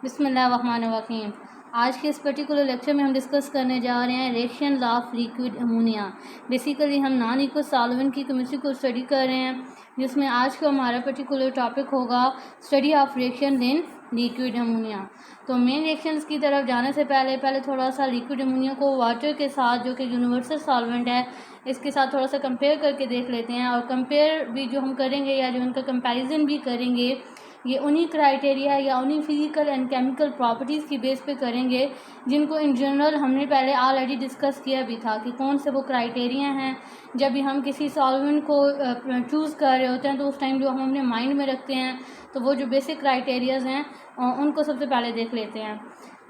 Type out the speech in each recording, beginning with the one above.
बिस्मिल्लाहिर्रहमानिर्रहीम। आज के इस पर्टिकुलर लेक्चर में हम डिस्कस करने जा रहे हैं reaction of liquid ammonia. Basically हम नॉन इक्वल सॉल्वेंट की केमिस्ट्री को स्टडी कर रहे हैं, जिसमें आज का हमारा पर्टिकुलर टॉपिक होगा study of reaction in liquid ammonia. तो मेन रिएक्शंस की तरफ जाने से पहले थोड़ा सा लिक्विड अमोनिया को वाटर के साथ, जो कि यूनिवर्सल सॉल्वेंट है, इसके साथ थोड़ा सा कंपेयर करके देख लेते हैं। और कंपेयर भी जो हम करेंगे या जो इनका कंपैरिजन भी करेंगे, ये उन्हीं क्राइटेरिया या उन्हीं फिजिकल एंड केमिकल प्रॉपर्टीज़ की बेस पे करेंगे जिनको इन जनरल हमने पहले ऑलरेडी डिस्कस किया भी था कि कौन से वो क्राइटेरिया हैं। जब भी हम किसी सॉल्वेंट को चूज़ कर रहे होते हैं तो उस टाइम जो हम अपने माइंड में रखते हैं, तो वो जो बेसिक क्राइटेरियाज़ हैं उनको सबसे पहले देख लेते हैं।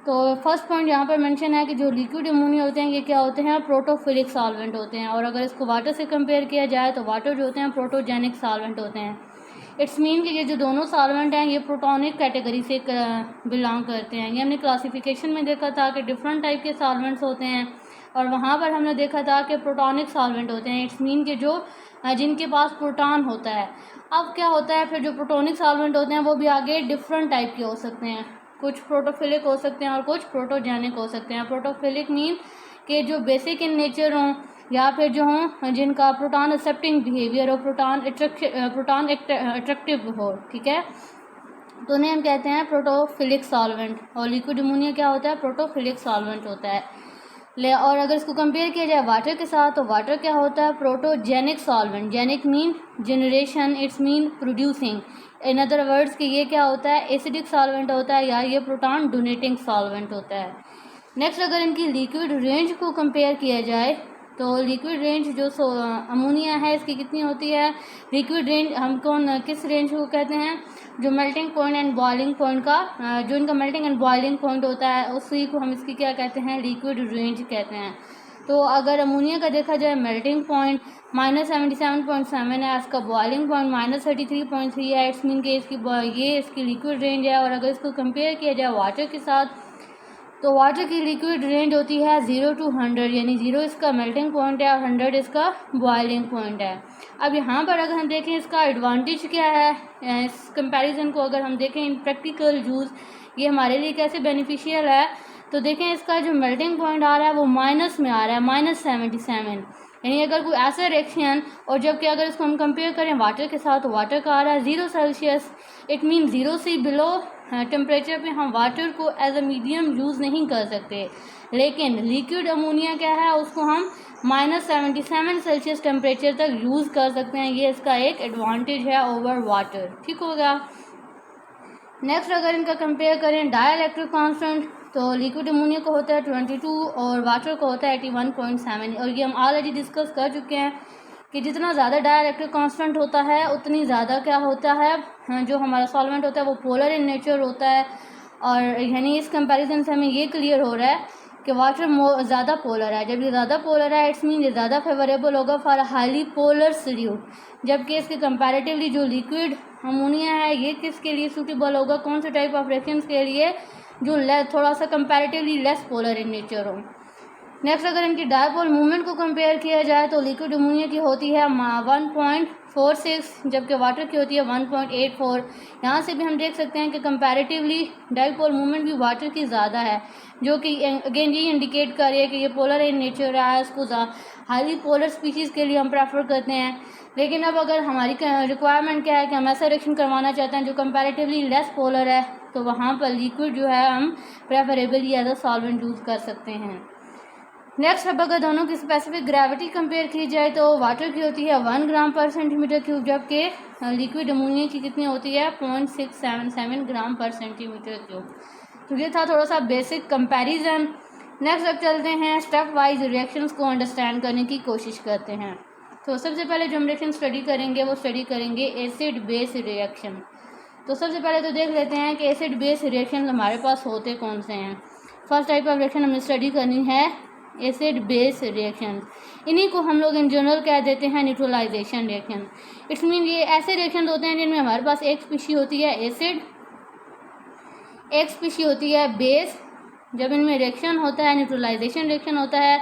तो फर्स्ट पॉइंट यहाँ पर मेंशन है कि जो लिक्विड अमोनिया होते हैं ये क्या होते हैं, प्रोटोफिलिक सॉल्वेंट होते हैं। और अगर इसको वाटर से कंपेयर किया जाए तो वाटर जो होते हैं प्रोटोजेनिक सॉल्वेंट होते हैं। इट्स मीन कि ये जो दोनों सॉल्वेंट हैं ये प्रोटोनिक कैटेगरी से बिलोंग करते हैं। ये हमने क्लासिफिकेशन में देखा था कि डिफरेंट टाइप के सॉल्वेंट्स होते हैं, और वहाँ पर हमने देखा था कि प्रोटोनिक सॉल्वेंट होते हैं। इट्स मीन कि जो जिनके पास प्रोटॉन होता है। अब क्या होता है, फिर जो प्रोटोनिक सॉल्वेंट होते हैं वो भी आगे डिफरेंट टाइप के हो सकते हैं। कुछ प्रोटोफिलिक हो सकते हैं और कुछ प्रोटोजेनिक हो सकते हैं। प्रोटोफिलिक मीन कि जो बेसिक इन नेचर हों, या फिर जो हों जिनका प्रोटॉन एक्सेप्टिंग बिहेवियर हो, प्रोटॉन अट्रैक्टिव हो, ठीक है, तो उन्हें हम कहते हैं प्रोटोफिलिक सॉल्वेंट। और लिक्विड अमोनिया क्या होता है, प्रोटोफिलिक सॉल्वेंट होता है। और अगर इसको कंपेयर किया जाए वाटर के साथ तो वाटर क्या होता है, protogenic solvent. Genic mean generation, it's mean producing. In other words कि ये क्या होता है, एसिडिक सॉल्वेंट होता है, या ये प्रोटॉन डोनेटिंग सॉल्वेंट होता है। नेक्स्ट, अगर इनकी लिक्विड रेंज को कंपेयर किया जाए तो लिक्विड रेंज जो अमोनिया है इसकी कितनी होती है। लिक्विड रेंज हम किस रेंज को कहते हैं, जो melting point and boiling point का, जो इनका मेल्टिंग एंड बॉइलिंग पॉइंट होता है उसी को हम इसकी क्या कहते हैं, लिक्विड रेंज कहते हैं। तो अगर अमोनिया का देखा जाए मेल्टिंग पॉइंट -77.7 है, इसका बॉइलिंग पॉइंट -33.3 है। इट्स मीन कि इसकी लिक्विड रेंज है। और अगर इसको कंपेयर किया जाए वाटर के साथ तो वाटर की लिक्विड रेंज होती है 0 to 100, यानी 0 इसका मेल्टिंग पॉइंट है और 100 इसका बॉइलिंग पॉइंट है। अब यहाँ पर अगर हम देखें इसका एडवांटेज क्या है, इस कंपैरिजन को अगर हम देखें इन प्रैक्टिकल यूज़, ये हमारे लिए कैसे बेनिफिशियल है, तो देखें इसका जो मेल्टिंग पॉइंट आ रहा है वो माइनस में आ रहा है, -77। यानी अगर कोई ऐसा रिएक्शन, और जबकि अगर इसको हम कंपेयर करें वाटर के साथ तो वाटर का आ रहा है 0 सेल्सियस। इट मीन 0 से बिलो टेम्परेचर पे हम वाटर को एज अ मीडियम यूज़ नहीं कर सकते। लेकिन लिक्विड अमोनिया क्या है, उसको हम -77 सेल्सियस टेम्परेचर तक यूज़ कर सकते हैं। ये इसका एक एडवांटेज है ओवर वाटर, ठीक हो गया। नेक्स्ट, अगर इनका कंपेयर करें डाइलेक्ट्रिक कांस्टेंट तो लिक्विड अमोनिया को होता है 22 और वाटर को होता है 81.7। और ये हम ऑलरेडी डिस्कस कर चुके हैं कि जितना ज़्यादा डाइलेक्ट्रिक कांस्टेंट होता है उतनी ज़्यादा क्या होता है, जो हमारा सॉल्वेंट होता है वो पोलर इन नेचर होता है। और यानी इस कंपैरिजन से हमें ये क्लियर हो रहा है कि वाटर ज़्यादा पोलर है। जब ये ज़्यादा पोलर है इट्स मीन ये ज़्यादा फेवरेबल होगा फॉर हाईली पोलर सॉल्यूट। जबकि इसके कंपैरेटिवली जो लिक्विड अमोनिया है ये किसके लिए सूटेबल होगा, कौन से टाइप ऑफ रिएक्शंस के लिए, जो थोड़ा सा comparatively less polar in nature हो। नेक्स्ट, अगर इनकी डायपोल मूवमेंट को कंपेयर किया जाए तो लिक्विड अमोनिया की होती है 1.46, जबकि वाटर की होती है 1.84। यहाँ से भी हम देख सकते हैं कि कंपैरेटिवली डायपोल मूवमेंट भी वाटर की ज़्यादा है, जो कि अगेन ये इंडिकेट कर रही है कि ये पोलर इन नेचर है। इसको हाईली पोलर स्पीशीज़ के लिए हम प्रेफर करते हैं। लेकिन अब अगर हमारी रिक्वायरमेंट क्या है कि हम ऐसा रिएक्शन करवाना चाहते हैं जो कंपैरेटिवली लेस पोलर है, तो वहाँ पर लिक्विड जो है हम preferably as a solvent use कर सकते हैं। नेक्स्ट, अब अगर दोनों की स्पेसिफिक ग्रेविटी कंपेयर की जाए तो वाटर की होती है 1 ग्राम पर सेंटीमीटर क्यूब, जबकि लिक्विड अमोनिया की कितनी होती है 0.677 ग्राम पर सेंटीमीटर क्यूब। तो ये था थोड़ा सा बेसिक कंपैरिजन। नेक्स्ट अब चलते हैं स्टेप वाइज रिएक्शंस को अंडरस्टैंड करने की कोशिश करते हैं। तो सबसे पहले जो हम रिएक्शन स्टडी करेंगे वो स्टडी करेंगे एसिड बेस रिएक्शन। तो सबसे पहले तो देख लेते हैं कि एसिड बेस रिएक्शन हमारे पास होते कौन से हैं। फर्स्ट टाइप ऑफ रिएक्शन हमें स्टडी करनी है एसिड बेस रिएक्शन। इन्हीं को हम लोग इन जनरल कह देते हैं न्यूट्रलाइजेशन रिएक्शन। इट्स मीन ये ऐसे रिएक्शन होते हैं जिनमें हमारे पास एक स्पीशी होती है एसिड, एक स्पीशी होती है बेस। जब इनमें रिएक्शन होता है, न्यूट्रलाइजेशन रिएक्शन होता है,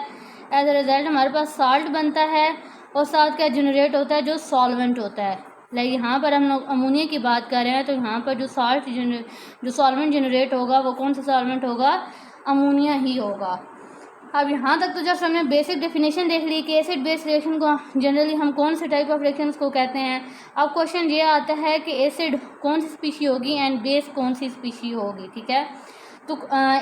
एज अ रिजल्ट हमारे पास साल्ट बनता है और साथ क्या जनरेट होता है, जो सॉल्वेंट होता है। लाइक यहाँ पर हम लोग अमोनिया की बात कर रहे हैं, तो यहाँ पर जो सॉल्वेंट जनरेट होगा वो कौन सा सॉल्वेंट होगा, अमोनिया ही होगा। अब यहाँ तक तो जस्ट हमने बेसिक डेफिनेशन देख ली कि एसिड बेस रिएक्शन को जनरली हम कौन से टाइप ऑफ रिएक्शंस को कहते हैं। अब क्वेश्चन ये आता है कि एसिड कौन सी स्पीशी होगी एंड बेस कौन सी स्पीशी होगी, ठीक है। तो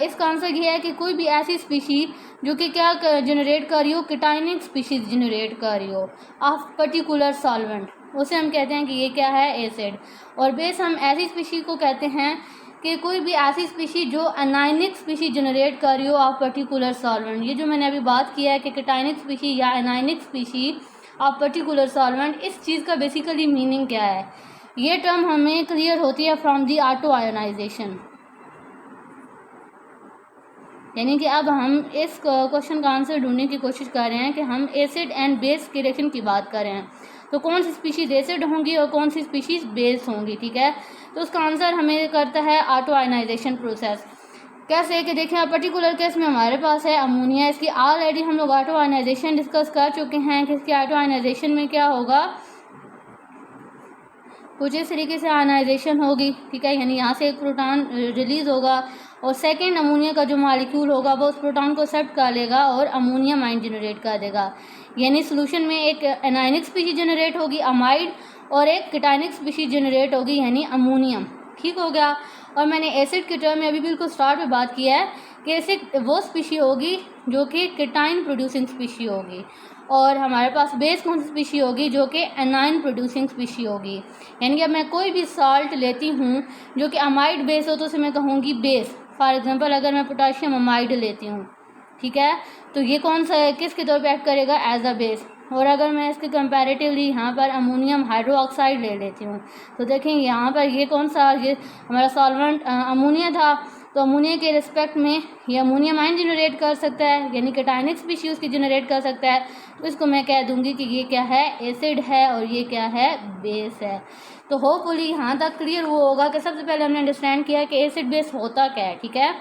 इसका आंसर ये है कि कोई भी ऐसी स्पीशी जो कि क्या जनरेट कर रही हो, कीटाइनिक स्पीशीज जनरेट कर रही हो ऑफ पर्टिकुलर सॉल्वेंट, उसे हम कहते हैं कि ये क्या है, एसिड। और बेस हम ऐसी स्पीशी को कहते हैं कि कोई भी ऐसी स्पीशी जो एनाइनिक स्पीशी जनरेट कर रही हो ऑफ पर्टिकुलर सॉल्वेंट। ये जो मैंने अभी बात किया है कि कीटाइनिक स्पीशी या anionic species of particular solvent, इस चीज़ का बेसिकली मीनिंग क्या है, ये टर्म हमें क्लियर होती है फ्रॉम दी ऑटो आयोनाइजेशन। यानी कि अब हम इस क्वेश्चन का आंसर ढूंढने की कोशिश कर रहे हैं कि हम एसिड एंड बेस की रिएक्शन की बात कर रहे हैं, तो कौन सी स्पीशीज एसिड होंगी और कौन सी स्पीशीज बेस होंगी, ठीक है। तो उसका आंसर हमें करता है ऑटो आयोनाइजेशन प्रोसेस। कैसे कि देखें, अब पर्टिकुलर केस में हमारे पास है अमोनिया, इसकी ऑलरेडी हम लोग ऑटो आयोनाइजेशन डिस्कस कर चुके हैं कि इसकी ऑटो आयोनाइजेशन में क्या होगा, कुछ इस तरीके से आयनाइजेशन होगी, ठीक है। यानी यहाँ से एक प्रोटॉन रिलीज होगा और सेकेंड अमोनिया का जो मॉलिक्यूल होगा वो उस प्रोटॉन को एक्सेप्ट कर लेगा और अमोनियम आयन जनरेट कर देगा। यानी सोल्यूशन में एक एनाइनिक स्पीशीज जनरेट होगी अमाइड और एक कीटाइनिक स्पीशीज जनरेट होगी यानी अमोनियम, ठीक हो गया। और मैंने एसिड के टर्म में अभी बिल्कुल स्टार्ट में बात किया है कि एसिड वो स्पीशी होगी जो कि कीटाइन प्रोड्यूसिंग स्पीशी होगी और हमारे पास बेस कौन सी स्पीशी होगी, जो कि एनाइन प्रोड्यूसिंग स्पीशी होगी। यानी कि अब मैं कोई भी साल्ट लेती हूँ जो कि अमाइड बेस हो तो उसे मैं कहूँगी बेस। फॉर एग्जांपल अगर मैं पोटाशियम अमाइड लेती हूँ, ठीक है, तो ये कौन सा है, किसके तौर पे एक्ट करेगा, एज अ बेस। और अगर मैं इसके कंपैरेटिवली यहाँ पर अमोनियम हाइड्रोक्साइड ले लेती हूँ तो देखें यहाँ पर ये कौन सा, ये हमारा सॉल्वेंट अमोनिया था, तो अमोनिया के रिस्पेक्ट में ये अमोनियम आयन जनरेट कर सकता है यानी कीटाइनिक स्पीशी उसकी जनरेट कर सकता है, तो इसको मैं कह दूंगी कि ये क्या है, एसिड है और ये क्या है, बेस है। तो होपफुली यहाँ तक क्लियर वो होगा कि सबसे पहले हमने अंडरस्टैंड किया कि एसिड बेस होता क्या है, ठीक है।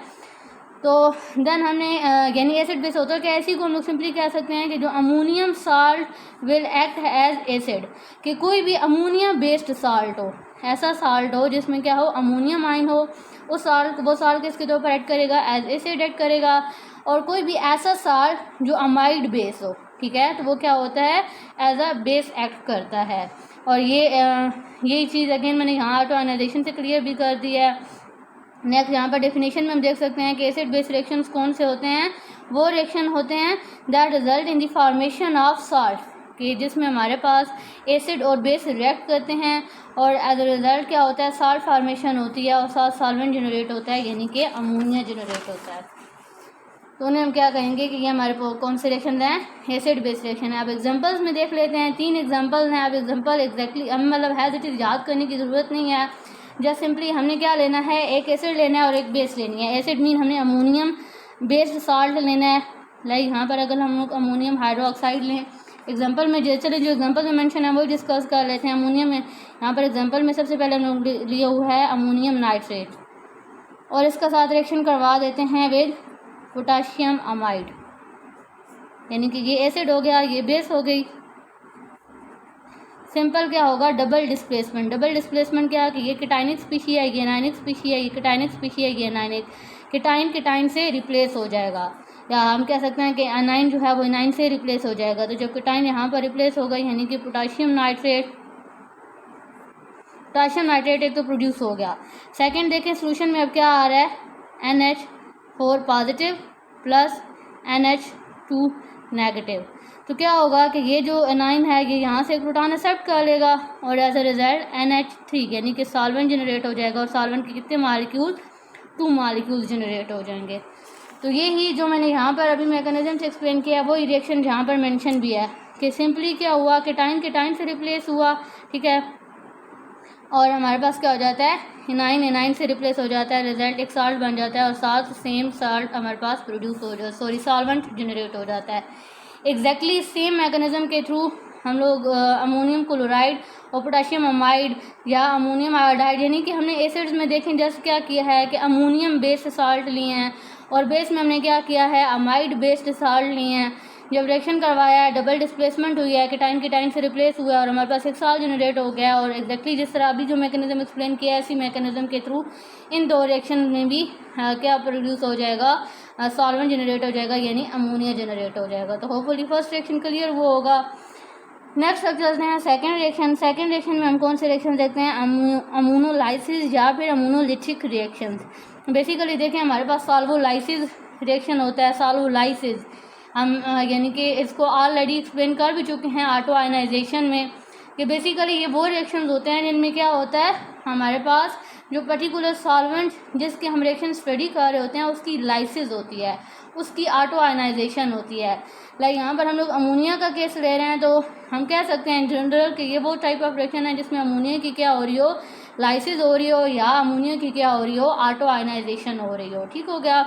तो देन हमने यानी एसिड बेस होता क्या है, इसी को हम लोग सिंपली कह सकते हैं कि जो ammonium salt will act as acid, कि कोई भी अमोनिया बेस्ड साल्ट हो, ऐसा साल्ट हो जिसमें क्या हो, अमोनियम आयन हो, वो साल्ट किसके तौर पर ऐड करेगा, एज एसिड ऐड करेगा। और कोई भी ऐसा साल्ट जो अमाइड बेस हो, ठीक है, तो वो क्या होता है, एज अ बेस एक्ट करता है। और यही चीज़ अगेन मैंने यहाँ ऑटो आयोनाइजेशन से क्लियर भी कर दी है। नेक्स्ट यहाँ पर डेफिनेशन में हम देख सकते हैं कि एसिड बेस रिएक्शंस कौन से होते हैं, वो रिएक्शन होते हैं that result in the formation of salt, कि जिसमें हमारे पास एसिड और बेस रिएक्ट करते हैं और एज अ रिजल्ट क्या होता है, साल्ट फॉर्मेशन होती है और साथ सॉल्वेंट जनरेट होता है यानी कि अमोनिया जनरेट होता है। तो उन्हें हम क्या कहेंगे कि ये हमारे कौन से रिएक्शन हैं, एसिड बेस रिएक्शन है। अब एग्जांपल्स में देख लेते हैं, 3 एग्जांपल हैं। अब एग्जांपल एग्जैक्टली अब मतलब है तो याद करने की ज़रूरत नहीं है, जस्ट सिंपली हमने क्या लेना है, एक एसिड लेना है और एक बेस लेनी है। एसिड मीन हमने अमोनियम बेस्ड साल्ट लेना है, लाइक यहाँ पर अगर हम लोग अमोनियम हाइड्रोक्साइड लें, एग्जांपल में चले जो एग्जांपल में मेंशन है वो डिस्कस कर लेते हैं। अमोनियम में यहाँ पर एग्जांपल में सबसे पहले हम लोग लिया हुआ है अमोनियम नाइट्रेट और इसका साथ रिएक्शन करवा देते हैं विद पोटाशियम अमाइड, यानी कि ये एसिड हो गया, ये बेस हो गई। सिंपल क्या होगा, डबल डिस्प्लेसमेंट। डबल डिस्प्लेसमेंट क्या है कि ये कीटाइनिक स्पीशी है, ये एनाइनिक स्पीशी है, ये कीटाइनिक स्पीशी है, ये एनाइनिक, कीटाइन से रिप्लेस हो जाएगा, या हम कह सकते हैं कि एनाइन जो है वो एनाइन से रिप्लेस हो जाएगा। तो जब कीटाइन यहाँ पर रिप्लेस हो गई यानी कि पोटाशियम नाइट्रेट एक तो प्रोड्यूस हो गया। सेकेंड देखें सोल्यूशन में अब क्या आ रहा है, NH4 positive plus NH2 negative. तो क्या होगा कि ये जो एनाइन है ये यहाँ से एक प्रोटॉन एक्सेप्ट कर लेगा और एज अ रिजल्ट NH3 यानी कि सॉल्वेंट जनरेट हो जाएगा और सॉल्वेंट के कितने मॉलिक्यूल, 2 मॉलिक्यूल जनरेट हो जाएंगे। तो ये ही जो मैंने यहाँ पर अभी मैकेनिज्म से एक्सप्लेन किया वही रिएक्शन जहाँ पर मेंशन भी है कि सिंपली क्या हुआ, कीटाइन से रिप्लेस हुआ, ठीक है, और हमारे पास क्या हो जाता है, एनाइन से रिप्लेस हो जाता है, रिजल्ट एक साल्ट बन जाता है और साथ सेम साल्ट हमारे पास प्रोड्यूस हो जाता है, सॉल्वेंट जनरेट हो जाता है। एग्जैक्टली सेम मैकेनिज्म के थ्रू हम लोग अमोनियम क्लोराइड और पोटाशियम अमाइड या अमोनियम आयोडाइड यानी कि हमने एसिड्स में देखें जस्ट क्या किया है कि अमोनियम बेस्ड साल्ट लिए हैं और बेस में हमने क्या किया है, अमाइड बेस्ड साल्ट लिए हैं। जब रिएक्शन करवाया है, डबल डिस्प्लेसमेंट हुई है, केटाइन से रिप्लेस हुआ है और हमारे पास एक साल्ट जनरेट हो गया है। और एग्जैक्टली जिस तरह अभी जो मैकेनिज्म एक्सप्लेन किया है, इसी मैकेनिज्म के थ्रू इन दो रिएक्शन में भी क्या प्रोड्यूस हो जाएगा, सॉल्वेंट जनरेट हो जाएगा, यानी अमोनिया जनरेट हो जाएगा। तो होपफुली फर्स्ट रिएक्शन क्लियर वो होगा। नेक्स्ट अब चलते हैं सेकंड रिएक्शन। सेकंड रिएक्शन में हम कौन से रिएक्शन देखते हैं, अमोनोलाइसिस या फिर अमोनोलिथिक रिएक्शंस। बेसिकली देखें, हमारे पास सॉल्वोलाइसिस रिएक्शन होता है, सॉल्वोलाइसिस हम यानी कि इसको ऑलरेडी एक्सप्लेन कर भी चुके हैं ऑटो आयनाइजेशन में, कि बेसिकली ये वो रिएक्शंस होते हैं जिनमें क्या होता है, हमारे पास जो पर्टिकुलर सॉल्वेंट जिसके हम रिएक्शन स्टडी कर रहे होते हैं उसकी लाइसिस होती है, उसकी ऑटो आयनाइजेशन होती है। लाइक यहाँ पर हम लोग अमोनिया का केस ले रहे हैं, तो हम कह सकते हैं जनरल कि ये वो टाइप ऑफ रिएक्शन है जिसमें अमोनिया की क्या हो रही हो, लाइसिस हो रही हो, या अमोनिया की क्या हो रही हो, ऑटो आयनाइजेशन हो रही हो। ठीक हो गया।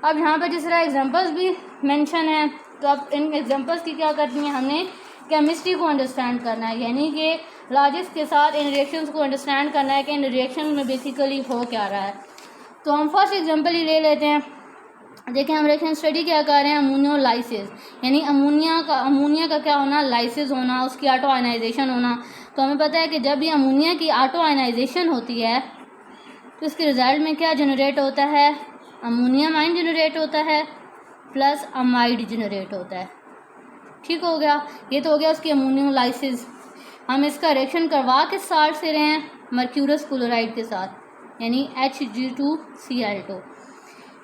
अब यहाँ पर जिस तरह एग्जांपल्स भी मेंशन है, तो अब इन एग्जांपल्स की क्या करनी है, हमने केमिस्ट्री को अंडरस्टैंड करना है, यानी कि लॉजिक्स के साथ इन रिएक्शंस को अंडरस्टैंड करना है कि इन रिएक्शन में बेसिकली हो क्या रहा है। तो हम फर्स्ट एग्जांपल ही ले लेते हैं। देखिए, हम रिएक्शन स्टडी क्या कर रहे हैं, अमोनियोलाइसिस, यानी अमोनिया का क्या होना, लाइसिस होना, उसकी ऑटो आयनाइजेशन होना। तो हमें पता है कि जब भी अमोनिया की ऑटो आयनाइजेशन होती है तो इसके रिजल्ट में क्या जनरेट होता है, अमोनियम आयन जनरेट होता है प्लस अमाइड जनरेट होता है। ठीक हो गया, ये तो हो गया उसकी अमोनियोलाइसिस। हम इसका रिएक्शन करवा के साल्ट से रहे हैं, मर्क्यूरस क्लोराइड के साथ, यानी Hg2Cl2।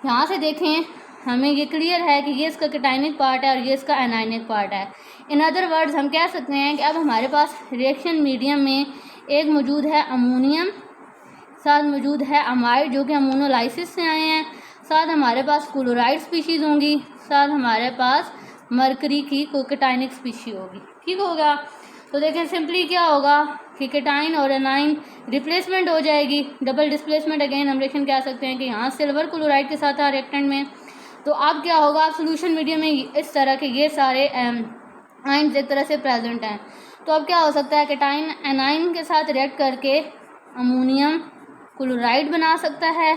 यहाँ से देखें, हमें ये क्लियर है कि ये इसका कैटायनिक पार्ट है और ये इसका एनायनिक पार्ट है। इन अदर वर्ड्स हम कह सकते हैं कि अब हमारे पास रिएक्शन मीडियम में एक मौजूद है अमोनियम, साथ मौजूद है अमाइड जो कि अमोनोलाइसिस से आए हैं, साथ हमारे पास क्लोराइड स्पीशीज़ होंगी, साथ हमारे पास मरकरी की कैटायनिक स्पीशी होगी। ठीक होगा। तो देखें सिंपली क्या होगा कि कैटाइन और एनाइन रिप्लेसमेंट हो जाएगी, डबल डिस्प्लेसमेंट। अगेन हम रिएक्शन कह सकते हैं कि यहाँ सिल्वर क्लोराइड के साथ आ रिएक्टेंट में। तो अब क्या होगा, आप सोल्यूशन मीडियम में इस तरह के ये सारे आइंस एक तरह से प्रेजेंट हैं। तो अब क्या हो सकता है, कैटाइन एनाइन के साथ रिएक्ट करके अमोनियम क्लोराइड बना सकता है।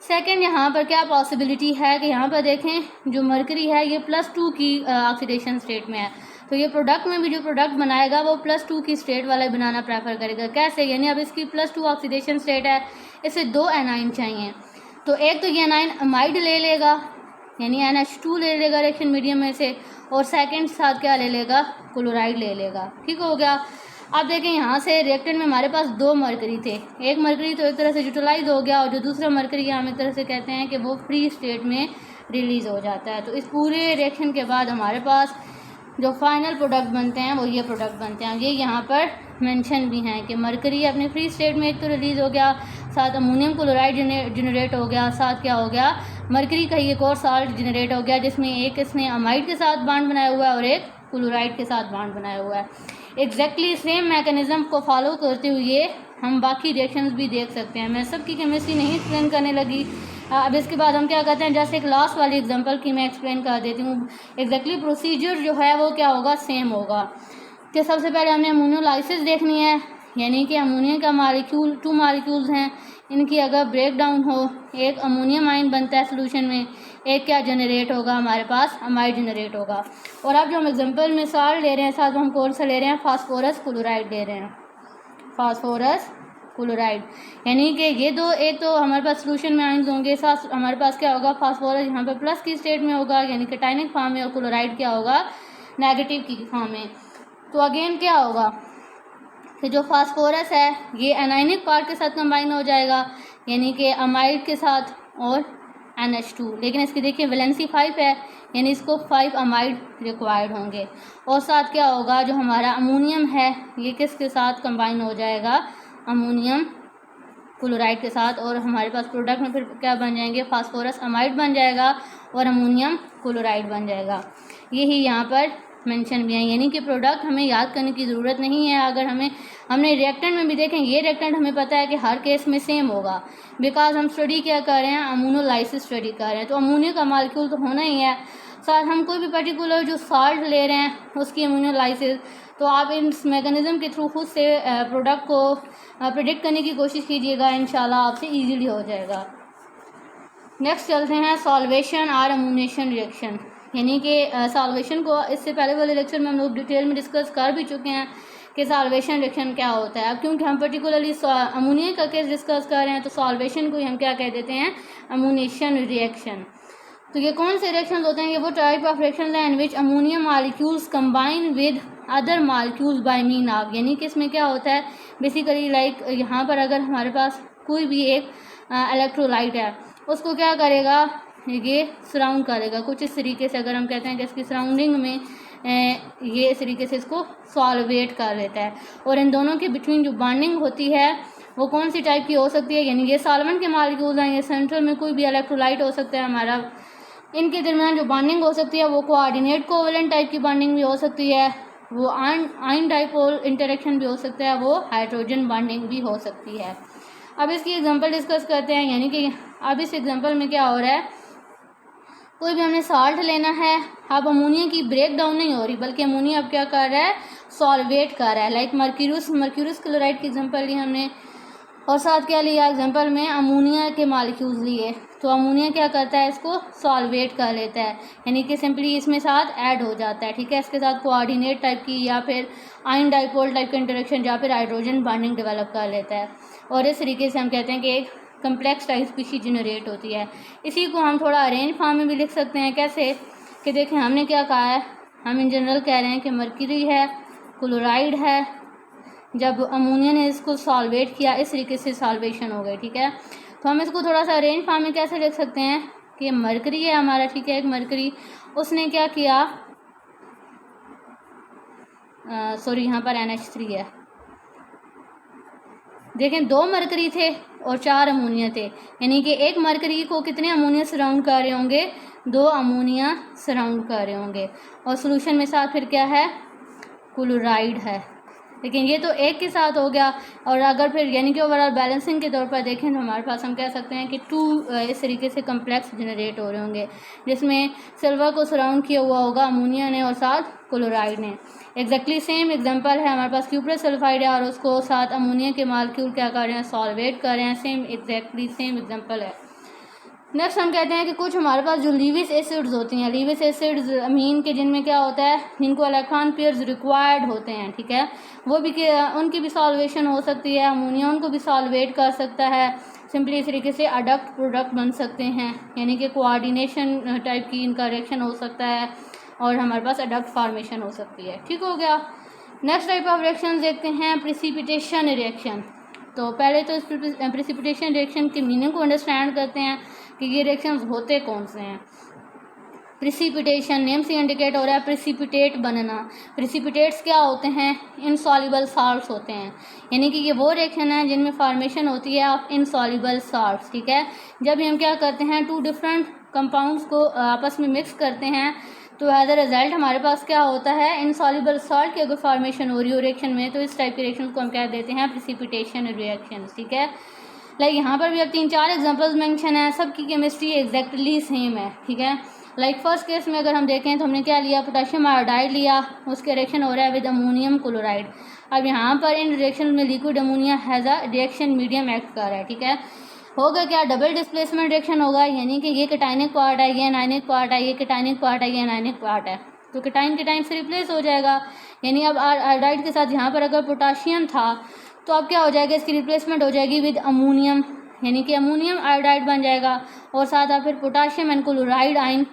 सेकंड, यहाँ पर क्या पॉसिबिलिटी है कि यहाँ पर देखें जो मरकरी है ये +2 की ऑक्सीडेशन स्टेट में है, तो ये प्रोडक्ट में भी जो प्रोडक्ट बनाएगा वो +2 की स्टेट वाला बनाना प्रेफर करेगा। कैसे, यानी अब इसकी +2 ऑक्सीडेशन स्टेट है, इसे 2 एनाइन चाहिए। तो एक तो ये एनाइन अमाइड ले लेगा, यानी NH2 ले लेगा रिएक्शन मीडियम में से, और सेकंड साथ क्या ले लेगा, क्लोराइड ले लेगा। ठीक हो गया। अब देखें, यहाँ से रिएक्टेंट में हमारे पास 2 मरकरी थे, एक मरकरी तो एक तरह से यूटिलाइज हो गया, और जो दूसरा मरकरी हम एक तरह से कहते हैं कि वो फ्री स्टेट में रिलीज़ हो जाता है। तो इस पूरे रिएक्शन के बाद हमारे पास जो फाइनल प्रोडक्ट बनते हैं वो ये प्रोडक्ट बनते हैं। ये यहाँ पर मेंशन भी हैं कि मरकरी अपने फ्री स्टेट में एक तो रिलीज़ हो गया, साथ अमोनियम क्लोराइड जनरेट हो गया, साथ क्या हो गया, मरकरी का एक और साल्ट जनरेट हो गया जिसमें एक इसने अमाइड के साथ बॉन्ड बनाया हुआ है और एक क्लोराइड के साथ बॉन्ड बनाया हुआ है। एग्जैक्टली सेम मैकेनिज्म को फॉलो करते हुए हम बाकी रिएक्शंस भी देख सकते हैं। मैं सबकी केमिस्ट्री नहीं एक्सप्लेन करने लगी। अब इसके बाद हम क्या करते हैं, जैसे एक लास्ट वाली एग्जांपल की मैं एक्सप्लेन कर देती हूँ। एग्जैक्टली प्रोसीजर जो है वो क्या होगा, सेम होगा। कि सबसे पहले हमने अमोनियोलाइसिस देखनी है, यानी कि अमोनिया का मॉलिक्यूल 2 मॉलिक्यूल्स हैं, इनकी अगर ब्रेक डाउन हो, एक अमोनियम आयन बनता है सोल्यूशन में, एक क्या जनरेट होगा, हमारे पास अमाइड जनरेट होगा। और अब जो हम एग्जांपल में साल्ट ले रहे हैं, साथ हम कौन सा ले रहे हैं, फास्फोरस क्लोराइड ले रहे हैं, फास्फोरस क्लोराइड। यानी कि ये दो, एक तो हमारे पास सोल्यूशन में आयंस होंगे, साथ हमारे पास क्या होगा, फास्फोरस यहाँ पर प्लस की स्टेट में होगा यानी कैटायनिक फॉर्म में, और क्लोराइड क्या होगा, नेगेटिव की फॉर्म में। तो अगेन क्या होगा कि जो फास्फोरस है ये एनाइनिक पार्ट के साथ कंबाइन हो जाएगा, यानी कि अमाइड के साथ और NH2, लेकिन इसकी देखिए वैलेंसी 5 है, यानी इसको 5 अमाइड रिक्वायर्ड होंगे। और साथ क्या होगा, जो हमारा अमोनियम है ये किसके साथ कंबाइन हो जाएगा, अमोनियम क्लोराइड के साथ, और हमारे पास प्रोडक्ट में फिर क्या बन जाएंगे, फास्फोरस अमाइड बन जाएगा और अमोनियम क्लोराइड बन जाएगा। यही यहाँ पर मेंशन भी है, यानी कि प्रोडक्ट हमें याद करने की ज़रूरत नहीं है। अगर हमने रिएक्टेंट में भी देखें, ये रिएक्टेंट हमें पता है कि हर केस में सेम होगा, बिकॉज हम स्टडी क्या कर रहे हैं, अमोनोलाइसिस स्टडी कर रहे हैं, तो अमोनिया का मॉलिक्यूल तो होना ही है। साथ हम कोई भी पर्टिकुलर जो साल्ट ले रहे हैं उसकी अमोनोलाइसिस, तो आप इस मैकेनिज्म के थ्रू खुद से प्रोडक्ट को प्रिडिक्ट करने की कोशिश कीजिएगा, इंशाल्लाह आपसे ईजीली हो जाएगा। नेक्स्ट चलते हैं सॉल्वेशन और अमोनेशन रिएक्शन, यानी कि सॉल्वेशन को इससे पहले वाले लेक्चर में हम लोग डिटेल में डिस्कस कर भी चुके हैं कि सॉल्वेशन रिएक्शन क्या होता है। अब क्योंकि हम पर्टिकुलरली अमोनिया का केस डिस्कस कर रहे हैं तो सॉल्वेशन को ही हम क्या कह देते हैं, अमोनेशन रिएक्शन। तो ये कौन से रिएक्शन होते हैं, ये वो टाइप ऑफ रिएक्शन है in which ammonium molecules combine with other molecules by mean of, यानी कि इसमें क्या होता है बेसिकली लाइक यहाँ पर अगर हमारे पास कोई भी एक इलेक्ट्रोलाइट है उसको क्या करेगा, ये सराउंड करेगा कुछ इस तरीके से। अगर हम कहते हैं कि इसकी सराउंडिंग में ये इस तरीके से इसको सॉल्वेट कर लेता है, और इन दोनों के बिटवीन जो बॉन्डिंग होती है वो कौन सी टाइप की हो सकती है, यानी ये सॉल्वेंट के मॉलिक्यूल्स हैं, ये सेंट्रल में कोई भी इलेक्ट्रोलाइट हो सकता है हमारा, इनके दरमियान जो बॉन्डिंग हो सकती है वो कोऑर्डिनेट कोवेलेंट टाइप की बॉन्डिंग भी हो सकती है, वो आयन डाइपोल इंटरेक्शन भी हो सकता है, वो हाइड्रोजन बॉन्डिंग भी हो सकती है। अब इसकी एग्जांपल डिस्कस करते हैं, यानी कि अब इस एग्जांपल में क्या हो रहा है, कोई भी हमने साल्ट लेना है, अब अमोनिया की ब्रेक डाउन नहीं हो रही बल्कि अमोनिया अब क्या कर रहा है, सॉल्वेट कर रहा है। लाइक मर्क्यूरस क्लोराइड की एग्जांपल ली हमने, और साथ क्या लिया एग्जांपल में, अमोनिया के मॉलिक्यूल्स लिए। तो अमोनिया क्या करता है, इसको सॉल्वेट कर लेता है, यानी कि सिंपली इसमें साथ ऐड हो जाता है, ठीक है। इसके साथ कोऑर्डिनेट टाइप की या फिर आयन डाइपोल टाइप का इंटरेक्शन या फिर हाइड्रोजन बॉन्डिंग डेवलप कर लेता है, और इस तरीके से हम कहते हैं कि एक कम्प्लेक्स टाइप स्पीशीज जनरेट होती है। इसी को हम थोड़ा अरेंज फॉर्म में भी लिख सकते हैं, कैसे कि देखें हमने क्या कहा है, हम इन जनरल कह रहे हैं कि मर्क्यूरी है, क्लोराइड है, जब अमोनिया ने इसको सॉल्वेट किया इस तरीके से सॉल्वेशन हो गई, ठीक है। तो हम इसको थोड़ा सा अरेंज फॉर्म में कैसे लिख सकते हैं कि मरकरी है हमारा, ठीक है, एक मरकरी, उसने क्या किया, सॉरी यहाँ पर NH3 है, देखें 2 मरकरी थे और 4 अमोनिया थे, यानी कि एक मरकरी को कितने अमोनिया सराउंड कर रहे होंगे, 2 अमोनिया सराउंड कर रहे होंगे, और सोल्यूशन में साथ फिर क्या है, क्लोराइड है। लेकिन ये तो एक के साथ हो गया, और अगर फिर यानी कि ओवरऑल बैलेंसिंग के तौर पर देखें तो हमारे पास हम कह सकते हैं कि 2 इस तरीके से कम्प्लेक्स जनरेट हो रहे होंगे, जिसमें सिल्वर को सराउंड किया हुआ होगा अमोनिया ने और साथ क्लोराइड ने। एग्जैक्टली सेम एग्जांपल है हमारे पास क्यूप्रस सल्फाइड है और उसको साथ अमोनिया के मॉलिक्यूल क्या कर रहे हैं, सॉल्वेट कर रहे हैं, सेम एग्जैक्टली सेम एग्जांपल है। नेक्स्ट हम कहते हैं कि कुछ हमारे पास जो लीविस एसिड्स होती हैं, लीविस एसिड्स अमीन के जिनमें क्या होता है, जिनको इलेक्ट्रॉन पेयर्स रिक्वायर्ड होते हैं, ठीक है, वो भी उनकी भी सॉल्वेशन हो सकती है, अमोनिया उनको भी सॉल्वेट कर सकता है, सिंपली इस तरीके से अडक्ट प्रोडक्ट बन सकते हैं, यानी कि कोऑर्डिनेशन टाइप की इनका रिएक्शन हो सकता है और हमारे पास अडक्ट फॉर्मेशन हो सकती है, ठीक हो गया। नेक्स्ट टाइप ऑफ रिएक्शन देखते हैं, प्रिसिपिटेशन रिएक्शन। तो पहले तो इस प्रिसिपिटेशन रिएक्शन के मीनिंग को अंडरस्टैंड करते हैं कि ये रिएक्शंस होते कौन से हैं। प्रिसिपिटेशन नेम से इंडिकेट हो रहा है प्रिसिपिटेट बनना। प्रिसिपिटेट्स क्या होते हैं, इनसॉल्युबल सॉल्ट्स होते हैं, यानी कि ये वो रिएक्शन है जिनमें फॉर्मेशन होती है ऑफ इनसॉल्युबल सॉल्ट्स, ठीक है। जब हम क्या करते हैं 2 डिफरेंट कंपाउंड्स को आपस में मिक्स करते हैं तो एज अ रिजल्ट हमारे पास क्या होता है, इनसॉल्युबल सॉल्ट की अगर फॉर्मेशन हो रही हो रिएक्शन में तो इस टाइप के रिएक्शन को हम क्या देते हैं, प्रिसिपिटेशन रिएक्शन, ठीक है। लाइक यहाँ पर भी अब 3-4 एग्जांपल्स मेंशन है, सबकी केमिस्ट्री एग्जैक्टली सेम है, ठीक है। लाइक फर्स्ट केस में अगर हम देखें तो हमने क्या लिया, पोटेशियम आयोडाइड लिया, उसके रिएक्शन हो रहा है विद अमोनियम क्लोराइड। अब यहाँ पर इन रिएक्शन में liquid ammonia has a reaction medium act कर रहा है, ठीक है। होगा क्या, डबल डिस्प्लेसमेंट रिएक्शन होगा, यानी कि ये कैटायनिक पार्ट है, ये एनायनिक पार्ट है, ये कैटायनिक पार्ट है, ये एनायनिक पार्ट है, तो कैटाइन से रिप्लेस हो जाएगा। यानी अब आयोडाइड के साथ यहाँ पर अगर पोटाशियम था तो अब क्या हो जाएगा, इसकी रिप्लेसमेंट हो जाएगी विद अमोनियम, यानी कि अमोनियम आयोडाइड बन जाएगा, और साथ आप फिर पोटाशियम एंड क्लोराइड आयन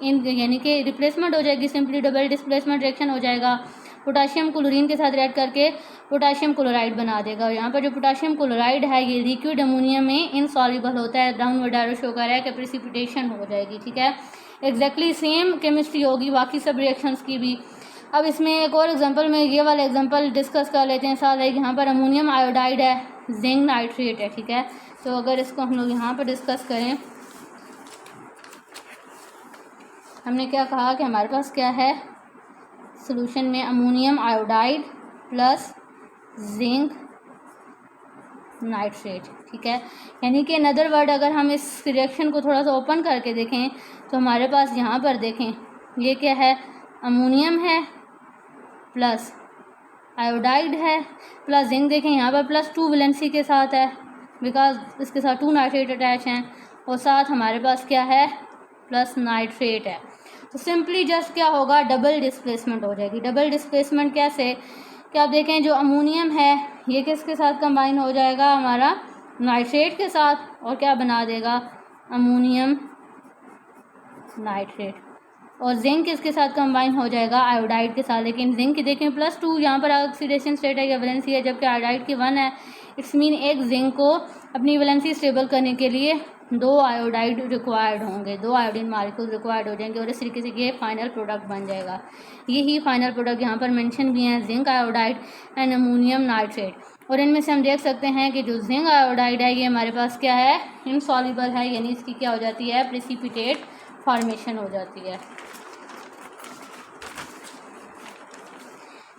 इन यानी कि रिप्लेसमेंट हो जाएगी, सिंपली डबल डिस्प्लेसमेंट रिएक्शन हो जाएगा। पोटाशियम क्लोरीन के साथ रिएक्ट करके पोटाशियम क्लोराइड बना देगा, और यहाँ पर जो पोटाशियम क्लोराइड है ये लिक्विड अमोनियम में इनसॉल्युबल होता है, डाउनवर्ड एरो शो कर रहा है कि प्रिसिपिटेशन हो जाएगी, ठीक है। एग्जैक्टली सेम केमिस्ट्री होगी बाकी सब रिएक्शंस की भी। अब इसमें एक और एग्जांपल में ये वाला एग्जांपल डिस्कस कर लेते हैं साथ, एक यहाँ पर अमोनियम आयोडाइड है, जिंक नाइट्रेट है, ठीक है। तो अगर इसको हम लोग यहाँ पर डिस्कस करें, हमने क्या कहा कि हमारे पास क्या है, सॉल्यूशन में ammonium iodide plus zinc nitrate, ठीक है। यानी कि अनदर वर्ड अगर हम इस रिएक्शन को थोड़ा सा ओपन करके देखें तो हमारे पास यहाँ पर देखें ये क्या है, अमोनियम है प्लस आयोडाइड है प्लस जिंक, देखें यहाँ पर +2 वैलेंसी के साथ है बिकॉज इसके साथ 2 नाइट्रेट अटैच हैं, और साथ हमारे पास क्या है प्लस नाइट्रेट है, तो सिंपली जस्ट क्या होगा, डबल डिस्प्लेसमेंट हो जाएगी। डबल डिस्प्लेसमेंट कैसे, कि आप देखें जो अमोनियम है ये किसके साथ कंबाइन हो जाएगा, हमारा नाइट्रेट के साथ, और क्या बना देगा, अमोनियम नाइट्रेट। और जिंक किसके साथ कंबाइन हो जाएगा, आयोडाइड के साथ। लेकिन जिंक की देखें +2 यहाँ पर ऑक्सीडेशन स्टेट है या वैलेंसी है, जबकि आयोडाइड की 1 है। इट्स मीन एक जिंक को अपनी वैलेंसी स्टेबल करने के लिए 2 आयोडाइड रिक्वायर्ड होंगे, 2 आयोडीन मालिक्यूल रिक्वायर्ड हो जाएंगे, और इस तरीके से ये फाइनल प्रोडक्ट बन जाएगा। यही फाइनल प्रोडक्ट यहाँ पर मेंशन भी हैं, zinc iodide and ammonium nitrate. और इनमें से हम देख सकते हैं कि जो जिंक आयोडाइड है ये हमारे पास क्या है, इनसॉल्युबल है, यानी इसकी क्या हो जाती है, प्रेसिपिटेट फॉर्मेशन हो जाती है।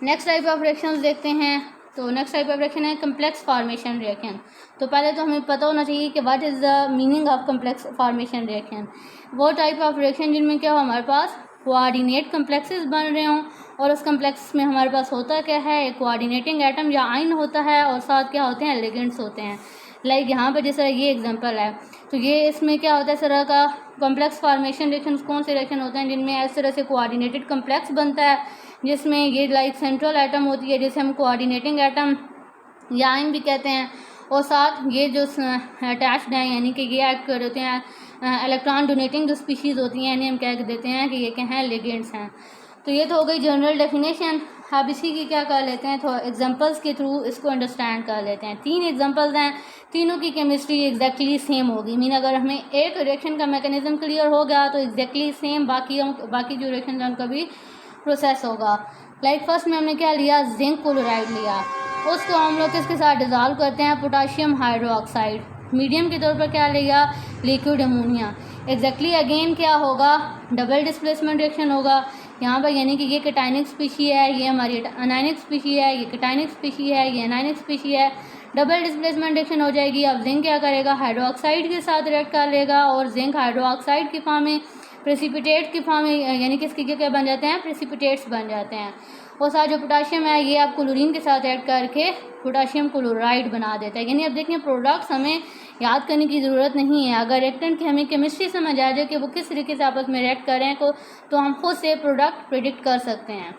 नेक्स्ट टाइप ऑफ रिएक्शंस देखते हैं। तो नेक्स्ट टाइप ऑफ रिएक्शन है कम्प्लेक्स फॉर्मेशन रिएक्शन। तो पहले तो हमें पता होना चाहिए कि what is the meaning of complex formation reaction. वो टाइप ऑफ रिएक्शन जिनमें क्या हो, हमारे पास कोऑर्डिनेट कम्प्लेक्सेस बन रहे हों, और उस कम्प्लेक्स में हमारे पास होता क्या है, एक कोऑर्डिनेटिंग एटम या आयन होता है, और साथ क्या होते हैं, लिगेंड्स होते हैं। लाइक यहाँ पर जैसे ये एग्जांपल है, तो ये इसमें क्या होता है, इस तरह का कम्प्लेक्स फॉर्मेशन रिएक्शन कौन से रिएक्शन होते हैं जिनमें इस तरह से कोऑर्डिनेटेड कम्प्लेक्स बनता है, जिसमें ये लाइक सेंट्रल एटम होती है जिसे हम कोऑर्डिनेटिंग एटम या आयन भी कहते हैं, और साथ ये जो अटैच्ड हैं यानी कि ये एक्ट कर देते हैं इलेक्ट्रॉन डोनेटिंग जो स्पीशीज़ होती हैं, यानी हम कह देते हैं कि ये क्या हैं, लिगेंड्स हैं। तो ये तो हो गई जनरल डेफिनेशन। अब इसी की क्या कर लेते हैं, तो एग्जांपल्स के थ्रू इसको अंडरस्टैंड कर लेते हैं। 3 एग्जांपल्स हैं, तीनों की केमिस्ट्री एग्जैक्टली सेम होगी। मीन अगर हमें एक रिएक्शन का मैकेनिज्म क्लियर हो गया तो एग्जैक्टली सेम बाकी जो रिएक्शन हैं उनका भी प्रोसेस होगा। लाइक फर्स्ट में हमने क्या लिया, जिंक क्लोराइड लिया, उसको हम लोग किसके साथ डिज़ोल्व करते हैं, पोटाशियम हाइड्रोक्साइड। मीडियम के तौर पर क्या लिया, लिक्विड अमोनिया। एग्जैक्टली अगेन क्या होगा, डबल डिस्प्लेसमेंट रिएक्शन होगा यहाँ पर, यानी कि ये कैटायनिक स्पीशी है, ये हमारी अनायनिक स्पीशी है, ये कैटायनिक स्पीशी है, ये अनायनिक स्पीशी है। डबल डिस्प्लेसमेंट रिएक्शन हो जाएगी। अब जिंक क्या करेगा, हाइड्रोक्साइड के साथ रिएक्ट कर लेगा, और जिंक हाइड्रोक्साइड की फॉर्म में, प्रेसिपिटेट की फॉर्म में, यानी कि इसके क्या बन जाते हैं, प्रेसिपिटेट्स बन जाते हैं। और साथ जो पोटाशियम है ये आप क्लोरीन के साथ ऐड करके पोटाशियम क्लोराइड बना देता है। यानी अब देखिए प्रोडक्ट्स हमें याद करने की ज़रूरत नहीं है, अगर रिएक्टेंट की हमें केमिस्ट्री समझ आ जाए कि वो किस तरीके से आपस में रिएक्ट कर रहे हैं तो हम खुद से प्रोडक्ट प्रिडिक्ट कर सकते हैं।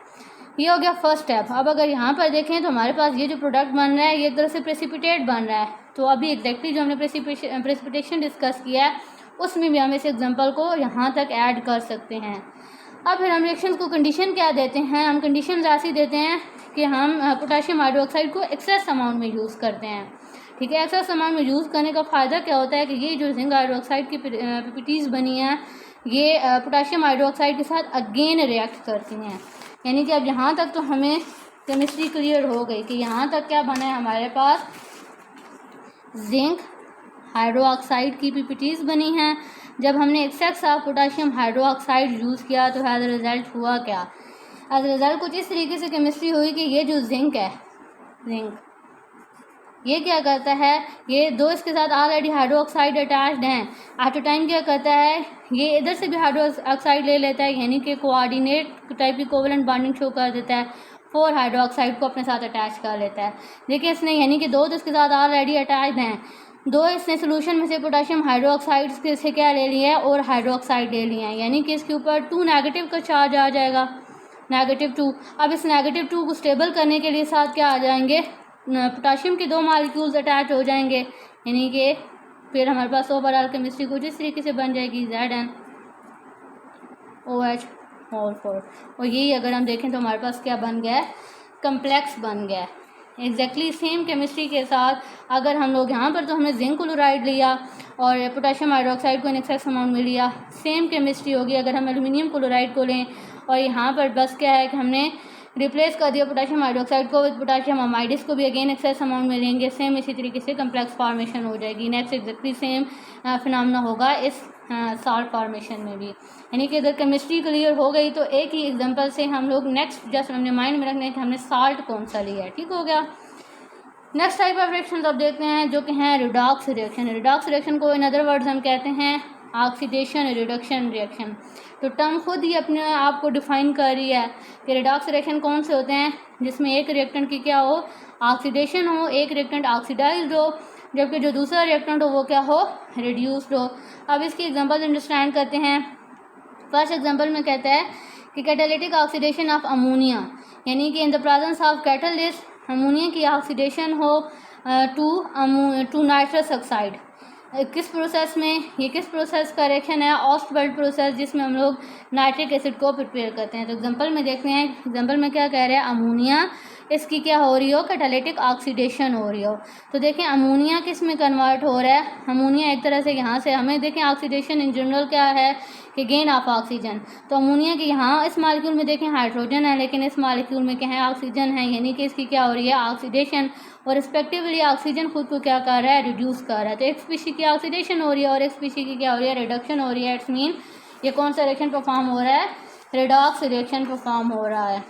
ये हो गया फर्स्ट स्टेप। अब अगर यहाँ पर देखें तो हमारे पास ये जो प्रोडक्ट बन रहा है ये एक तरह से प्रेसिपिटेट बन रहा है, तो अभी एग्जैक्टली जो हमने प्रेसिपिटेशन डिस्कस किया है उसमें भी हम इस एग्जाम्पल को यहाँ तक ऐड कर सकते हैं। अब फिर हम रिएक्शन को कंडीशन क्या देते हैं, हम कंडीशन ऐसी देते हैं कि हम पोटाशियम हाइड्रोक्साइड को एक्सेस अमाउंट में यूज़ करते हैं। ठीक है, एक्सेस अमाउंट में यूज़ करने का फ़ायदा क्या होता है कि ये जो जिंक हाइड्रोक्साइड की पीपीटीज़ बनी हैं ये पोटाशियम हाइड्रोक्साइड के साथ अगेन रिएक्ट करती हैं। यानी कि अब यहाँ तक तो हमें केमिस्ट्री क्लियर हो गई कि यहाँ तक क्या बना है, हमारे पास जिंक हाइड्रोक्साइड की पीपीटीज़ बनी हैं। जब हमने excess of potassium hydroxide use किया तो एज रिज़ल्ट हुआ क्या, एज रिज़ल्ट कुछ इस तरीके से केमिस्ट्री हुई कि ये जो जिंक है, जिंक ये क्या करता है, ये दो इसके साथ ऑलरेडी हाइड्रोक्साइड अटैच्ड हैं, एट अ टाइम क्या करता है ये इधर से भी हाइड्रोक्साइड ले लेता है, यानी कि कोऑर्डिनेट टाइप की कोवलेंट बॉन्डिंग शो कर देता है, 4 हाइड्रोक्साइड को अपने साथ अटैच कर लेता है। देखिए इसने यानी कि 2 तो इसके साथ ऑलरेडी अटैच्ड हैं, 2 इसने सोल्यूशन में से पोटाशियम हाइड्रोक्साइड से क्या ले लिया है, और हाइड्रोक्साइड ले लिया है, यानी कि इसके ऊपर 2 नेगेटिव का चार्ज आ जाएगा, -2। अब इस -2 को स्टेबल करने के लिए साथ क्या आ जाएंगे, पोटाशियम के 2 मॉलिक्यूल्स अटैच हो जाएंगे, यानी कि फिर हमारे पास ओवरऑल केमिस्ट्री कुछ इस तरीके से बन जाएगी ZnOH4। और यही अगर हम देखें तो हमारे पास क्या बन गया है, कम्प्लेक्स बन गया है। एग्जैक्टली सेम केमिस्ट्री के साथ अगर हम लोग यहाँ पर तो हमने जिंक क्लोराइड लिया और पोटाशियम हाइड्रोक्साइड को इन एक्सेस अमाउंट में लिया, सेम केमिस्ट्री होगी अगर हम एल्यूमिनियम क्लोराइड को लें, और यहाँ पर बस क्या है कि हमने रिप्लेस कर दिया पोटाशियम हाइड्रोक्साइड को विद पोटाशियम अमाइड, को भी अगेन एक्सेस अमाउंट में लेंगे, सेम इसी तरीके से कम्प्लेक्स फॉर्मेशन हो जाएगी। नेक्स्ट एग्जैक्टली सेम फिनोमेना होगा इस साल्ट फॉर्मेशन में भी। यानी कि अगर केमिस्ट्री क्लियर हो गई तो एक ही एग्जांपल से हम लोग नेक्स्ट जस्ट हमने माइंड में रखना है कि हमने साल्ट कौन सा लिया है। ठीक हो गया। नेक्स्ट टाइप ऑफ रिएक्शन अब देखते हैं जो कि हैं रिडॉक्स रिएक्शन। रिडॉक्स रिएक्शन को इन अदर वर्ड्स हम कहते हैं ऑक्सीडेशन रिडक्शन रिएक्शन। तो टर्म खुद ही अपने आप को डिफाइन कर रही है कि रिडॉक्स रिएक्शन कौन से होते हैं जिसमें एक रिएक्टेंट की क्या हो, ऑक्सीडेशन हो, एक रिएक्टेंट ऑक्सीडाइज्ड हो, जबकि जो दूसरा रिएक्टेंट हो वो क्या हो, रिड्यूस्ड हो। अब इसकी एग्जांपल अंडरस्टैंड करते हैं। फर्स्ट एग्जांपल में कहता है कि कैटालिटिक ऑक्सीडेशन ऑफ अमोनिया, यानी कि in the presence of catalyst ammonia की ऑक्सीडेशन हो टू नाइट्रस ऑक्साइड। किस प्रोसेस में, ये किस प्रोसेस का रिएक्शन है? ऑस्टवाल्ड प्रोसेस, जिसमें हम लोग नाइट्रिक एसिड को प्रिपेयर करते हैं। तो एग्जांपल में देखते हैं, एग्जांपल में क्या कह रहे हैं, अमोनिया इसकी क्या हो रही हो, कैटालिटिक ऑक्सीडेशन हो रही हो। तो देखें अमोनिया किस में कन्वर्ट हो रहा है, अमोनिया एक तरह से यहाँ से हमें देखें ऑक्सीडेशन इन जनरल क्या है कि गेन ऑफ ऑक्सीजन। तो अमोनिया की यहाँ इस मॉलिक्यूल में देखें हाइड्रोजन है, लेकिन इस मॉलिक्यूल में क्या है, ऑक्सीजन है, यानी कि इसकी क्या हो रही है, ऑक्सीडेशन, और रिस्पेक्टिवली ऑक्सीजन खुद को क्या कर रहा है, रिड्यूस कर रहा है। तो एक स्पीशी की ऑक्सीडेशन हो रही है और एक स्पीशी की क्या हो रही है, रिडक्शन हो रही है। इट्स मीन ये कौन सा रिएक्शन परफॉर्म हो रहा है, रिडॉक्स रिएक्शन परफॉर्म हो रहा है।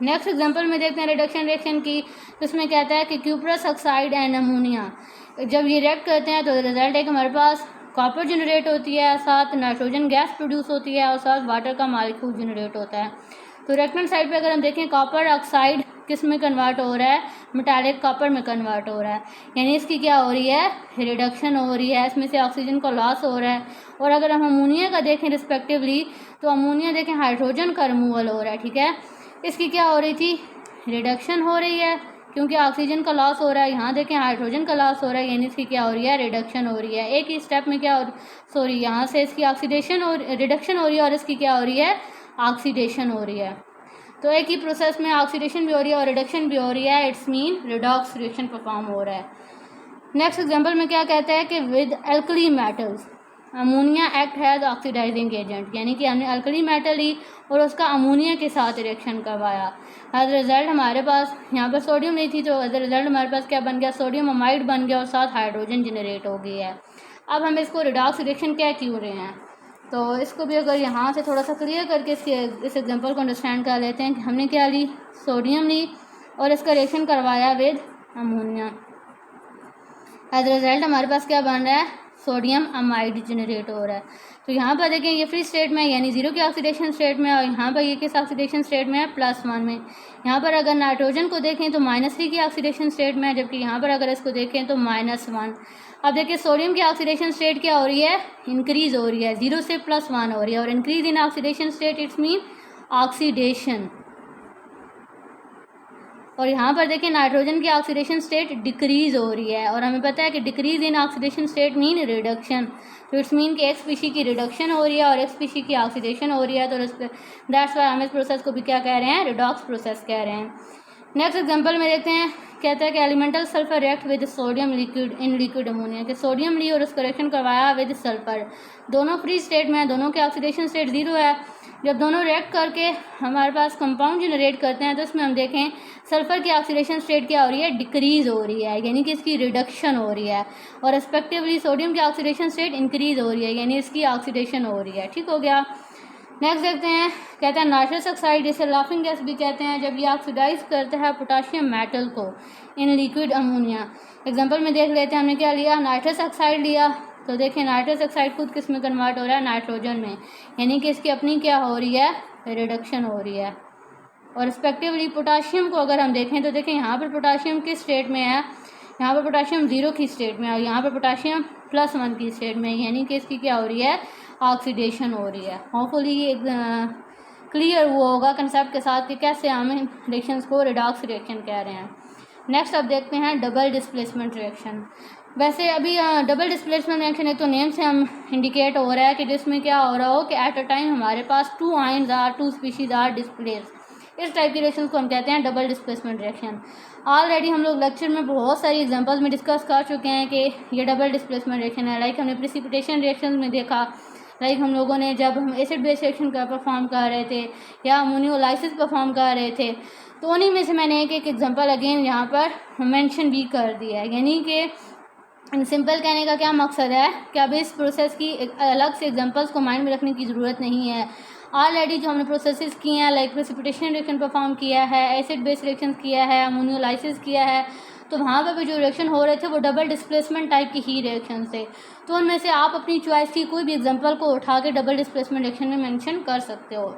नेक्स्ट एग्जांपल में देखते हैं रिडक्शन रिएक्शन की। इसमें कहता है कि क्यूप्रस ऑक्साइड एंड अमोनिया, जब ये रिएक्ट करते हैं तो रिजल्ट है कि हमारे पास कॉपर जनरेट होती है, साथ नाइट्रोजन गैस प्रोड्यूस होती है और साथ वाटर का मॉलिक्यूल जनरेट होता है। तो रिएक्टेंट साइड पे अगर हम देखें कॉपर ऑक्साइड किस में कन्वर्ट हो रहा है, मेटालिक कॉपर में कन्वर्ट हो रहा है, यानी इसकी क्या हो रही है, रिडक्शन हो रही है, इसमें से ऑक्सीजन का लॉस हो रहा है। और अगर हम अमोनिया का देखें रिस्पेक्टिवली, तो अमोनिया देखें हाइड्रोजन का रिमूवल हो रहा है, ठीक है, इसकी क्या हो रही थी, रिडक्शन हो रही है, क्योंकि ऑक्सीजन का लॉस हो रहा है। यहाँ देखें हाइड्रोजन का लॉस हो रहा है, यानी इसकी क्या हो रही है, रिडक्शन हो रही है। एक ही स्टेप में क्या हो, सॉरी यहाँ से इसकी ऑक्सीडेशन और रिडक्शन हो रही है और इसकी क्या हो रही है, ऑक्सीडेशन हो रही है। तो एक ही प्रोसेस में ऑक्सीडेशन भी हो रही है और रिडक्शन भी हो रही है। It's mean redox reaction perform हो रहा है। नेक्स्ट एग्जांपल में क्या कहता है कि with alkali metals ammonia act has oxidizing agent, यानी कि हमने अल्कली मेटल ली और उसका अमोनिया के साथ रिएक्शन करवाया। एज रिजल्ट हमारे पास यहाँ पर सोडियम नहीं थी, तो एज रिजल्ट हमारे पास क्या बन गया, सोडियम अमाइड बन गया और साथ हाइड्रोजन जनरेट हो गई है। अब हम इसको रिडॉक्स रिएक्शन क्या क्यों रहे हैं, तो इसको भी अगर यहाँ से थोड़ा सा क्लियर करके इस एग्जांपल को अंडरस्टैंड कर लेते हैं कि हमने क्या ली, सोडियम ली और इसका रिएक्शन करवाया विद अमोनिया। एज रिजल्ट हमारे पास क्या बन रहा है, सोडियम अमाइड जनरेट हो रहा है। तो यहाँ पर देखें ये फ्री स्टेट में यानी जीरो की ऑक्सीडेशन स्टेट में, और यहाँ पर ये किस ऑक्सीडेशन स्टेट में है, +1 में। यहाँ पर अगर नाइट्रोजन को देखें तो -3 की ऑक्सीडेशन स्टेट में है, जबकि यहाँ पर अगर इसको देखें तो -1। अब देखिए सोडियम की ऑक्सीडेशन स्टेट क्या हो रही है, इंक्रीज हो रही है, 0 से +1 हो रही है, और increase in oxidation state it's mean oxidation. और यहाँ पर देखिए नाइट्रोजन की ऑक्सीडेशन स्टेट डिक्रीज हो रही है, और हमें पता है कि decrease in oxidation state mean reduction. तो इट्स मीन कि एक स्पीशी की रिडक्शन हो रही है और एक स्पीशी की ऑक्सीडेशन हो रही है। तो दैट्स व्हाई हम इस प्रोसेस को भी क्या कह रहे हैं, रिडॉक्स प्रोसेस कह रहे हैं। नेक्स्ट एग्जांपल में देखते हैं, कहता है कि elemental sulphur react with sodium liquid in liquid ammonia, कि सोडियम ली और उसका रिएक्शन करवाया विद सल्फर। दोनों फ्री स्टेट में है, दोनों की ऑक्सीडेशन स्टेट 0 है। जब दोनों रिएक्ट करके हमारे पास कंपाउंड जनरेट करते हैं तो इसमें हम देखें सल्फर की ऑक्सीडेशन स्टेट क्या हो रही है, डिक्रीज हो रही है, यानी कि इसकी रिडक्शन हो रही है, और रिस्पेक्टिवली सोडियम की ऑक्सीडेशन स्टेट इंक्रीज हो रही है, यानी इसकी ऑक्सीडेशन हो रही है। ठीक हो गया। नेक्स्ट देखते हैं, कहते हैं नाइट्रस ऑक्साइड, जिसे लाफिंग गैस भी कहते हैं, जब ये ऑक्सीडाइज करता है पोटाशियम मेटल को इन लिक्विड अमोनिया। एग्जांपल में देख लेते हैं, हमने क्या लिया, नाइट्रस ऑक्साइड लिया। तो देखिए नाइट्रस ऑक्साइड खुद किस में कन्वर्ट हो रहा है, नाइट्रोजन में, यानी कि इसकी अपनी क्या हो रही है, रिडक्शन हो रही है। और रिस्पेक्टिवली पोटाशियम को अगर हम देखें तो देखें यहाँ पर पोटाशियम किस स्टेट में है, यहाँ पर पोटाशियम 0 की स्टेट में, और यहाँ पर पोटाशियम +1 की स्टेट में, यानी कि इसकी क्या हो रही है, ऑक्सीडेशन हो रही है। होपफुली ये क्लियर हुआ होगा कंसेप्ट के साथ कि कैसे हम इन रिएक्शंस को रिडॉक्स रिएक्शन कह रहे हैं। नेक्स्ट अब देखते हैं डबल डिस्प्लेसमेंट रिएक्शन। वैसे अभी डबल डिस्प्लेसमेंट रिएक्शन एक तो नेम से हम इंडिकेट हो रहा है कि जिसमें क्या हो रहा हो कि एट अ टाइम हमारे पास 2 ions are 2 species are displace. इस टाइप की रिएक्शन को हम कहते हैं डबल डिस्प्लेसमेंट रिएक्शन। ऑलरेडी हम लोग लेक्चर में बहुत सारी एग्जांपल्स में डिस्कस कर चुके हैं कि ये डबल डिस्प्लेसमेंट रिएक्शन है। लाइक हमने प्रेसिपिटेशन रिएक्शन में देखा, लाइक हम लोगों ने जब हम एसिड बेस रिएक्शन का परफॉर्म कर रहे थे या अमोनियोलाइसिस परफॉर्म कर रहे थे, तो उन्हीं में से मैंने एक एग्जांपल अगेन यहाँ पर मेंशन भी कर दिया है। यानी कि सिंपल कहने का क्या मकसद है कि अब इस प्रोसेस की अलग से एग्जांपल्स को माइंड में रखने की ज़रूरत नहीं है। ऑलरेडी जो हमने प्रोसेसेस किए हैं, लाइक प्रेसिपिटेशन रिएक्शन परफॉर्म किया है, एसिड बेस रिएक्शन किया है, अमोनियोलाइसिस किया है, तो वहाँ पर भी जो रिएक्शन हो रहे थे वो डबल डिस्प्लेसमेंट टाइप की ही रिएक्शन थे। तो उनमें से आप अपनी चॉइस की कोई भी एग्जांपल को उठा के डबल डिस्प्लेसमेंट रिएक्शन में मेंशन कर सकते हो।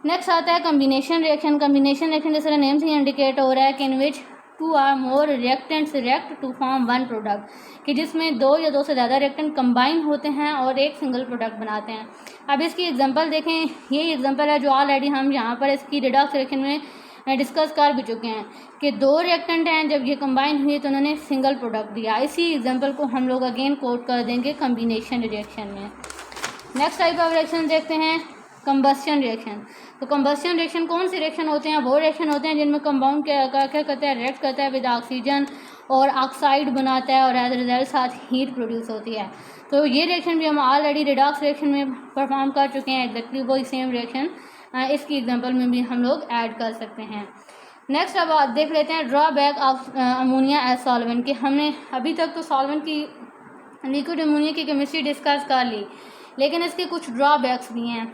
नेक्स्ट आता है कम्बिनेशन रिएक्शन। कम्बिनेशन रिएक्शन जैसे नेम से इंडिकेट हो रहा है कि in which two or more reactants react to form one product, कि जिसमें 2 या 2 से ज़्यादा रिएक्टेंट कंबाइन होते हैं और एक सिंगल प्रोडक्ट बनाते हैं। अब इसकी एग्जांपल देखें, यही एग्जांपल है जो ऑलरेडी हम यहाँ पर इसकी रिडॉक्स रिएक्शन में डिस्कस कर भी चुके हैं कि 2 रिएक्टेंट हैं, जब ये कंबाइन हुए तो उन्होंने सिंगल प्रोडक्ट दिया। इसी एग्जांपल को हम लोग अगेन कोट कर देंगे कम्बिनेशन रिएक्शन में। नेक्स्ट टाइप ऑफ रिएक्शन देखते हैं कंबस्शन रिएक्शन। तो कंबस्शन रिएक्शन कौन से रिएक्शन होते हैं? वो रिएक्शन होते हैं जिनमें कंपाउंड क्या करता है, रिएक्ट करता है विद ऑक्सीजन और ऑक्साइड बनाता है और एज ए रिजल्ट साथ हीट प्रोड्यूस होती है। तो ये रिएक्शन भी हम ऑलरेडी रिडॉक्स रिएक्शन में परफॉर्म कर चुके हैं, एग्जैक्टली वही सेम रिएक्शन इसकी एग्जांपल में भी हम लोग ऐड कर सकते हैं। नेक्स्ट अब देख लेते हैं drawback of ammonia as solvent, कि हमने अभी तक तो सॉल्वेंट की लिक्विड अमोनिया की केमिस्ट्री डिस्कस कर ली, लेकिन इसके कुछ ड्रॉबैक्स भी हैं।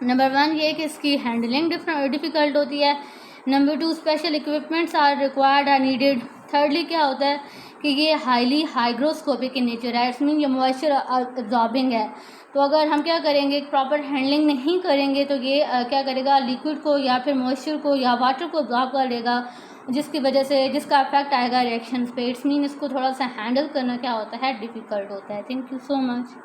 नंबर 1 ये कि इसकी हैंडलिंग डिफ़िकल्ट होती है। Number 2 special equipments are required are needed. Thirdly क्या होता है कि ये हाईली हाइग्रोस्कोपिक इन नेचर है, इट्स मीन ये मॉइस्चर एब्जॉर्बिंग है। तो अगर हम क्या करेंगे, प्रॉपर हैंडलिंग नहीं करेंगे तो ये क्या करेगा, लिक्विड को या फिर मॉइस्चर को या वाटर को एब्जॉर्ब कर लेगा, जिसकी वजह से जिसका इफेक्ट आएगा रिएक्शन पे। इट्स मीन इसको थोड़ा सा हैंडल करना क्या होता है, डिफ़िकल्ट होता है। Thank you so much.